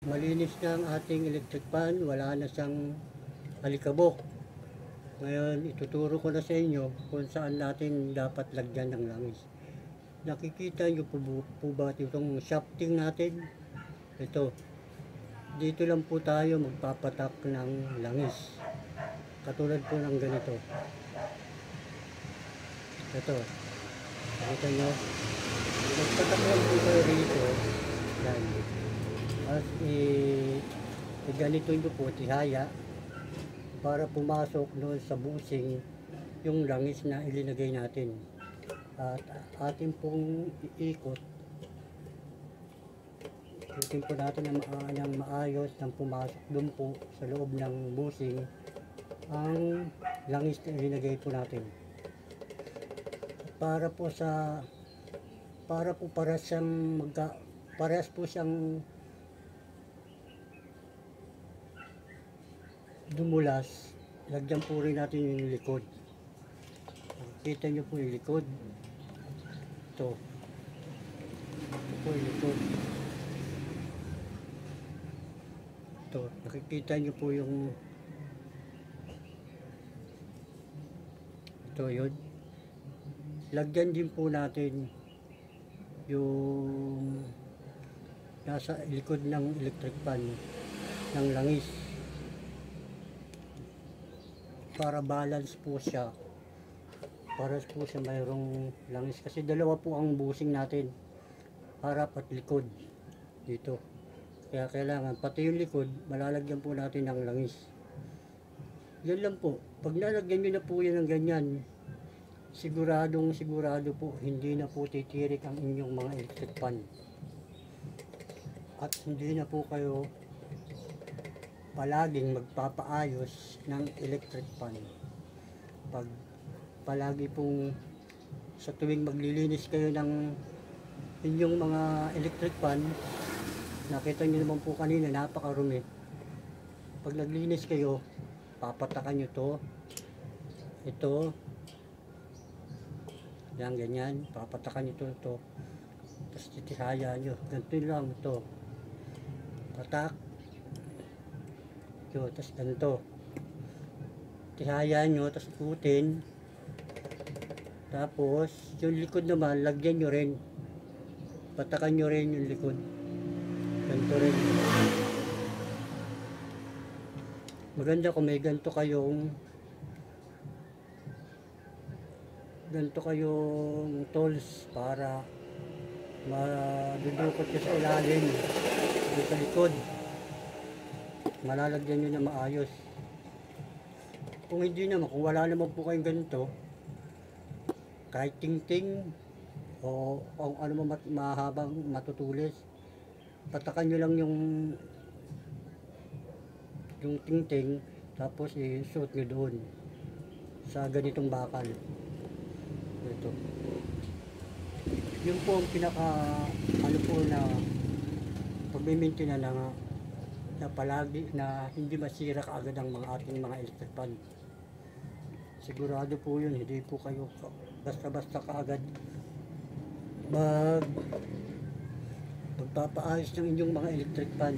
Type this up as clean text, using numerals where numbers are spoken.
Malinis na ang ating electric fan, wala na siyang alikabok. Ngayon, ituturo ko na sa inyo kung saan natin dapat lagyan ng langis. Nakikita nyo po ba itong shafting natin? Ito. Dito lang po tayo magpapatak ng langis. Katulad po ng ganito. Ito. Nakita nyo? Magpatak lang po kayo rito. Yan. At ganito nyo po, tihaya. Para pumasok doon sa busing yung langis na ilinagay natin. At atin pong iikot. Ikutin po natin ng maayos nang pumasok doon po sa loob ng busing ang langis na ilinagay po natin. Para parehas po siyang dumulas, lagyan po rin natin yung likod. Kita nyo po yung likod. Ito po yung likod. Ito, nakikita nyo po yung ito yun. Lagyan din po natin yung nasa likod ng electric fan ng langis para balance po siya, para po siya mayroong langis kasi dalawa po ang busing natin, harap at likod dito, kaya kailangan pati yung likod malalagyan po natin ng langis. Yan lang po, pag nalagyan nyo na po yan ng ganyan, sigurado po hindi na po titirik ang inyong mga electric fan at hindi na po kayo palaging magpapaayos ng electric fan. Pag palagi pong sa tuwing maglilinis kayo ng inyong mga electric fan, nakita nyo naman po kanina napakarumi. Pag naglinis kayo, papatakan nyo to, ito, yan ganyan, papatakan nyo to, tapos titihaya nyo, ganito lang to, patak, tapos ganito, tihaya nyo, tapos ikutin, tapos yung likod naman lagyan nyo rin, patakan nyo rin yung likod, ganito rin. Maganda kung may ganito kayong tools para madudukot nyo sa ilalim, sa likod, malalagyan nyo na maayos. Kung hindi naman, kung wala naman po kayong ganito, kahit ting-ting o ano mahabang matutulis, patakan nyo lang yung ting-ting, tapos i-suot nyo doon sa ganitong bakal. Ito. Yun po ang pinaka na pag-maintain na palagi na hindi masira kaagad ang ating mga electric fan. Sigurado po yun, hindi po kayo basta-basta kaagad magpapaayos ng inyong mga electric fan.